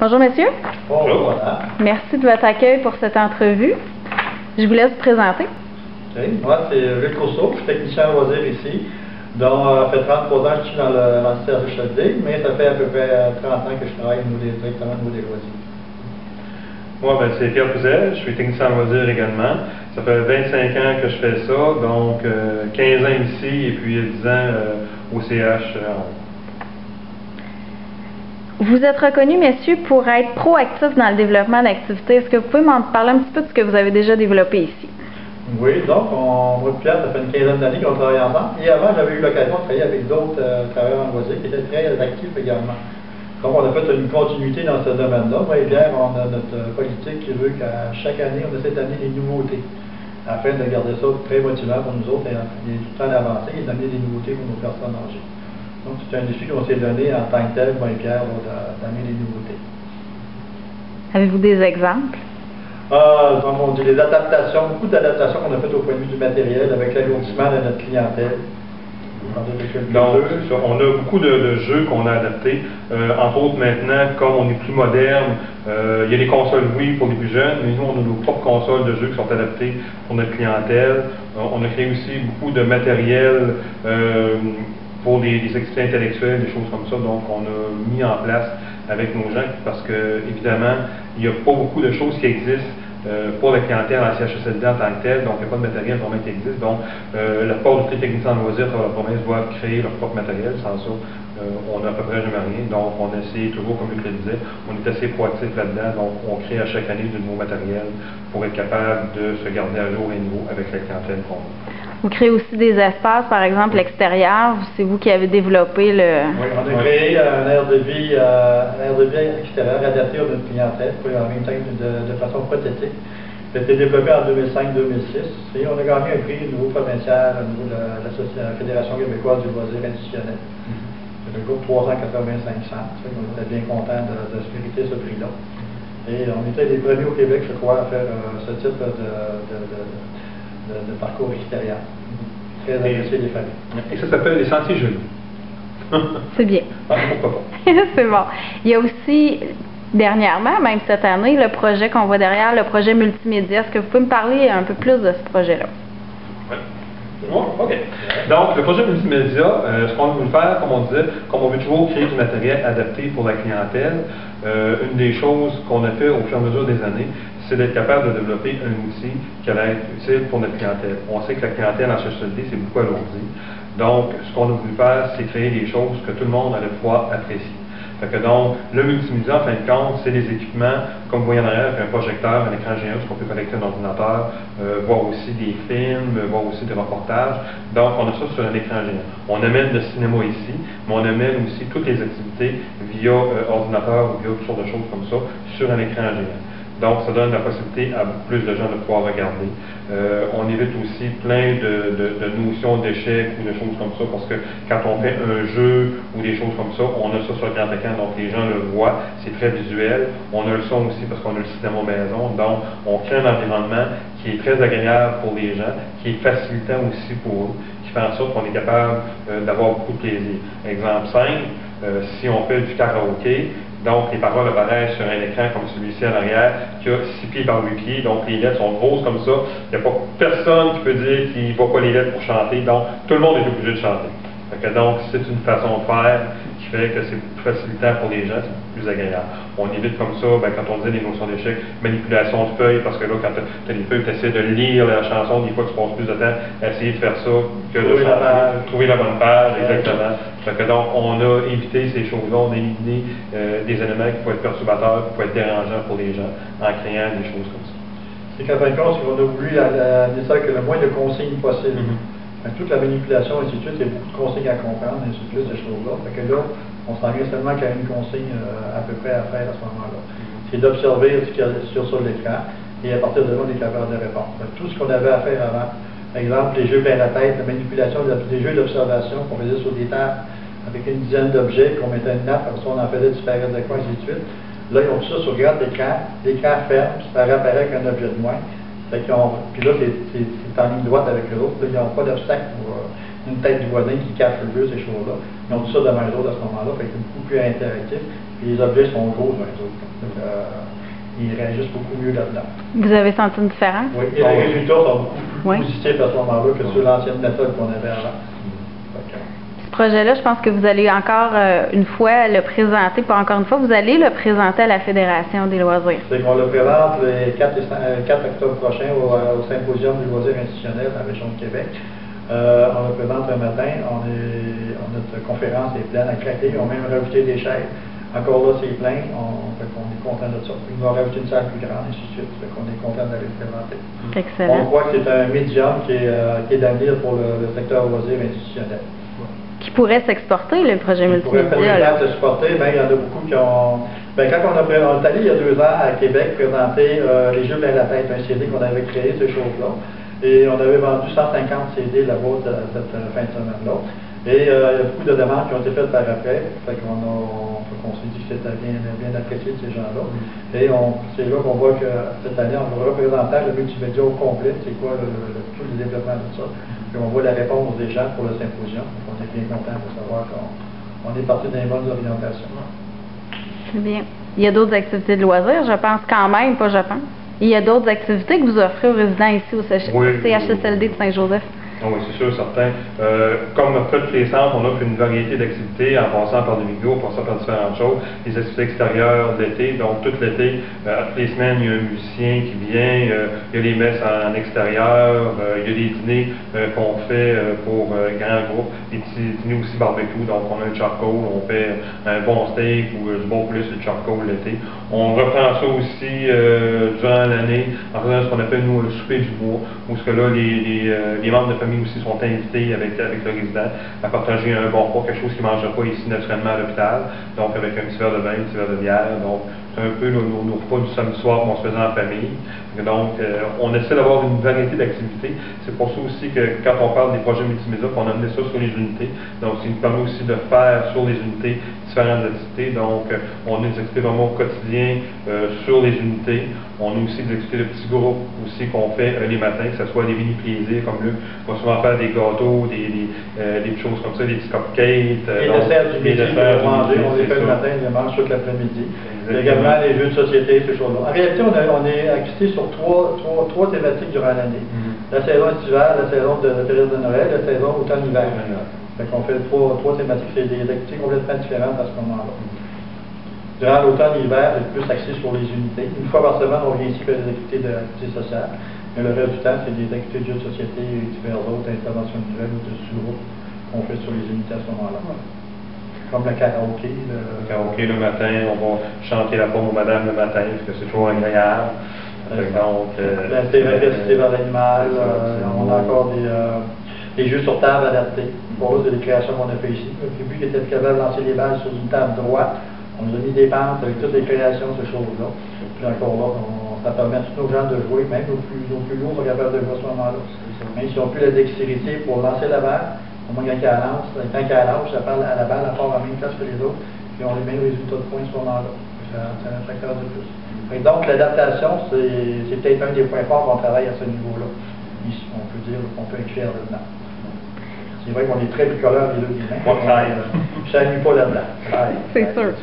Bonjour, monsieur. Bonjour, voilà. Merci de votre accueil pour cette entrevue. Je vous laisse vous présenter. Okay. Moi, c'est Luc Rousseau, je suis technicien loisir ici. Donc, ça fait 33 ans que je suis dans le CHSLD, mais ça fait à peu près 30 ans que je travaille directement au niveau des loisirs. Moi, c'est Pierre Pouzel, je suis technicien en loisirs également. Ça fait 25 ans que je fais ça, donc 15 ans ici et puis 10 ans au CH. Vous êtes reconnu, messieurs, pour être proactif dans le développement d'activités. Est-ce que vous pouvez m'en parler un petit peu de ce que vous avez déjà développé ici? Oui, donc, moi et Pierre, ça fait une quinzaine d'années qu'on travaille ensemble. Et avant, j'avais eu l'occasion de travailler avec d'autres travailleurs en loisirs qui étaient très actifs également. Donc, on a fait une continuité dans ce domaine-là. Moi et Pierre, on a notre politique qui veut qu'à chaque année, on essaie d'amener des nouveautés, afin de garder ça très motivant pour nous autres et tout le temps d'avancer et d'amener des nouveautés pour nos personnes âgées. Donc, c'est un défi qu'on s'est donné en tant que tel, moi et Pierre, d'amener des nouveautés. Avez-vous des exemples? Comme on dit, les adaptations, beaucoup d'adaptations qu'on a faites au point de vue du matériel avec l'alourdissement de notre clientèle. Donc, on a beaucoup de jeux qu'on a adaptés. Entre autres, maintenant, comme on est plus moderne, il y a des consoles Wii pour les plus jeunes, mais nous, on a nos propres consoles de jeux qui sont adaptées pour notre clientèle. On a créé aussi beaucoup de matériel pour des activités intellectuelles, des choses comme ça. Donc, on a mis en place avec nos gens parce que, évidemment, il n'y a pas beaucoup de choses qui existent pour la clientèle en CHSLD en tant que tel, donc il n'y a pas de matériel vraiment qui existe. Donc, la plupart des techniciens en loisirs à la province doivent créer leur propre matériel. Sans ça, on n'a à peu près jamais rien. Donc, on essaie toujours, comme je le disais, on est assez proactif là-dedans. Donc, on crée à chaque année de nouveaux matériels pour être capable de se garder à jour et nouveau avec la clientèle qu'on a. Vous créez aussi des espaces, par exemple l'extérieur. C'est vous qui avez développé le... Oui, on a créé un aire de vie extérieur adapté à notre clientèle, en même temps de façon prothétique. Ça a été développé en 2005-2006 et on a gagné un prix au niveau provincial, au niveau de la Fédération québécoise du loisir institutionnel. C'est le groupe 385 centres. On était bien content de se mériter ce prix-là. Et on était les premiers au Québec, je crois, à faire ce type de parcours extérieur. Très apprécié des familles. Et ça s'appelle les sentiers gelés. C'est bien. Ah, pourquoi pas. C'est bon. Il y a aussi, dernièrement, même cette année, le projet qu'on voit derrière, le projet multimédia. Est-ce que vous pouvez me parler un peu plus de ce projet-là? Oui. OK. Donc, le projet multimédia, ce qu'on veut faire, comme on disait, comme on veut toujours créer du matériel adapté pour la clientèle, une des choses qu'on a fait au fur et à mesure des années, c'est d'être capable de développer un outil qui allait être utile pour notre clientèle. On sait que la clientèle en CHSLD, c'est beaucoup alourdi. Donc, ce qu'on a voulu faire, c'est créer des choses que tout le monde allait pouvoir apprécier. Fait que donc, le multimédia, en fin de compte, c'est des équipements, comme vous voyez en arrière, un projecteur, un écran géant, ce qu'on peut connecter à un ordinateur, voir aussi des films, voir aussi des reportages. Donc, on a ça sur un écran géant. On amène le cinéma ici, mais on amène aussi toutes les activités via ordinateur ou via toutes sortes de choses comme ça sur un écran géant. Donc, ça donne la possibilité à beaucoup plus de gens de pouvoir regarder. On évite aussi plein de notions d'échecs ou de choses comme ça, parce que quand on fait un jeu ou des choses comme ça, on a ça sur le grand écran, donc les gens le voient, c'est très visuel. On a le son aussi parce qu'on a le système maison, donc on crée un environnement qui est très agréable pour les gens, qui est facilitant aussi pour eux, qui fait en sorte qu'on est capable d'avoir beaucoup de plaisir. Exemple simple, si on fait du karaoké, donc, les paroles apparaissent sur un écran comme celui-ci en arrière, qui a 6 pieds par 8 pieds, donc les lettres sont grosses comme ça. Il n'y a pas personne qui peut dire qu'il ne voit pas les lettres pour chanter, donc tout le monde est obligé de chanter. Donc, c'est une façon de faire qui fait que c'est plus facilitant pour les gens, c'est plus agréable. On évite comme ça, quand on dit des notions d'échec, manipulation de feuilles, parce que là, quand tu as les feuilles, tu essaies de lire la chanson, des fois tu passes plus de temps à essayer de faire ça que de trouver la bonne page, exactement. Donc, on a évité ces choses-là, on a éliminé des éléments qui peuvent être perturbateurs, qui peuvent être dérangeants pour les gens, en créant des choses comme ça. C'est qu'en fin de compte, on a voulu amener ça avec le moins de consignes possible. Toute la manipulation, ainsi de suite, il y a beaucoup de consignes à comprendre, ainsi de suite, ces choses-là. Fait que là, on s'en vient seulement qu'à une consigne à peu près à faire à ce moment-là. C'est d'observer ce qu'il y a sur l'écran, et à partir de là, on est capable de répondre. Tout ce qu'on avait à faire avant, par exemple, les jeux plein la tête, la manipulation, des jeux d'observation qu'on faisait sur des tables avec une dizaine d'objets, qu'on mettait une nappe, parce qu'on en faisait disparaître de quoi, ainsi de suite. Là, ils ont tout ça sur grand écran, l'écran ferme, ça réapparaît avec un objet de moins. Puis là, c'est en ligne droite avec l'autre. Ils n'ont pas d'obstacle pour une tête du voisin qui cache le jeu, ces choses-là. Ils ont tout ça devant eux autres à ce moment-là, fait que c'est beaucoup plus interactif. Puis les objets sont gros devant eux autres. Ils réagissent beaucoup mieux là-dedans. Vous avez senti une différence? Oui, et les résultats sont beaucoup plus positifs à ce moment-là que sur l'ancienne méthode qu'on avait avant. Ce projet-là, je pense que vous allez encore une fois le présenter, pas encore une fois, vous allez le présenter à la Fédération des loisirs. C'est qu'on le présente le 4 octobre prochain au Symposium du loisir institutionnel à la région de Québec. On le présente un matin, notre conférence est pleine à craquer, on a même rajouté des chaises. Encore là, c'est plein, on est content de ça. Ils vont rajouter une salle plus grande, et ainsi de suite. On est content d'aller le présenter. Excellent. On croit que c'est un médium qui est d'avenir pour le secteur loisir institutionnel. Qui pourrait s'exporter, le projet multimédia. Pour s'exporter, il y en a beaucoup qui ont... quand on est allé il y a 2 ans à Québec présenter les Jeux plein la tête, un CD qu'on avait créé, ces choses-là. Et on avait vendu 150 CD là-bas cette fin de semaine-là. Et il y a beaucoup de demandes qui ont été faites par après. On s'est dit que c'était bien apprécié de ces gens-là. Et c'est là qu'on voit que cette année, en représentant le multimédia au complet, c'est quoi tout le développement de ça. Puis on voit la réponse des gens pour le symposium. On est bien content de savoir qu'on est parti dans les bonnes orientations. C'est bien. Il y a d'autres activités de loisirs, je pense quand même, pas je pense. Il y a d'autres activités que vous offrez aux résidents ici au CHSLD de Saint-Joseph. Oui, c'est sûr, certain. Comme toutes les centres, on offre une variété d'activités en passant par des vidéos, en passant par différentes choses. Les activités extérieures l'été, donc tout l'été, toutes les semaines, il y a un musicien qui vient, il y a les messes en extérieur, il y a des dîners qu'on fait pour grands groupes, des petits dîners aussi barbecue, donc on a un charcoal, on fait un bon steak ou du bon poulet sur le charcoal l'été. On reprend ça aussi durant l'année en faisant ce qu'on appelle nous le souper du bois, où ce que là, les membres de famille aussi sont invités avec le résident à partager un bon repas, quelque chose qu'ils ne mangeraient pas ici naturellement à l'hôpital, donc avec un petit verre de vin, un petit verre de bière, donc c'est un peu nos repas du samedi soir qu'on se faisait en famille. Donc, on essaie d'avoir une variété d'activités. C'est pour ça aussi que quand on parle des projets multimédia, on a amené ça sur les unités. Donc, ça nous permet aussi de faire sur les unités différentes activités. Donc, on a des activités vraiment au quotidien sur les unités. On a aussi des activités de petits groupes aussi qu'on fait les matins, que ce soit des mini-plaisirs comme là. On va souvent faire des gâteaux, des choses comme ça, des petits cupcakes. Les desserts du midi, on les fait le matin, le dimanche, toute l'après-midi. Également les jeux de société, ces choses-là. En réalité, on est axé sur trois thématiques durant l'année. La saison estivale, la saison de la période de Noël, la saison automne-hiver. Donc on fait trois thématiques, c'est des activités complètement différentes à ce moment-là. Durant l'automne et l'hiver, c'est plus axé sur les unités. Une fois par semaine, on vient ici faire des activités sociales. Mais le reste du temps, c'est des activités de jeux de société et divers autres interventions individuelles ou de sous-groupes qu'on fait sur les unités à ce moment-là. Comme le karaoké. Le karaoké le matin, on va chanter la pomme aux madames le matin, parce que c'est toujours agréable. Donc, festival animal, on a encore des jeux sur table adaptés. Bon, c'est des créations qu'on a fait ici. Le public était capable de lancer les balles sur une table droite. On nous a mis des pentes avec toutes les créations, ces choses-là. Puis encore là, ça permet à tous nos gens de jouer, même nos plus lourds sont capables de jouer à ce moment-là. Même s'ils n'ont plus la dextérité pour lancer la balle, au moins quand elle lance, ça parle à la balle, à part à la même place que les autres, puis on a les mêmes résultats de points à ce moment-là. C'est un facteur de plus. Et donc l'adaptation, c'est peut-être un des points forts qu'on travaille à ce niveau-là. Ici, on peut dire qu'on peut être fier là-dedans. C'est vrai qu'on est très bricoleurs les deux, mais ça n'aille pas là-dedans. C'est sûr.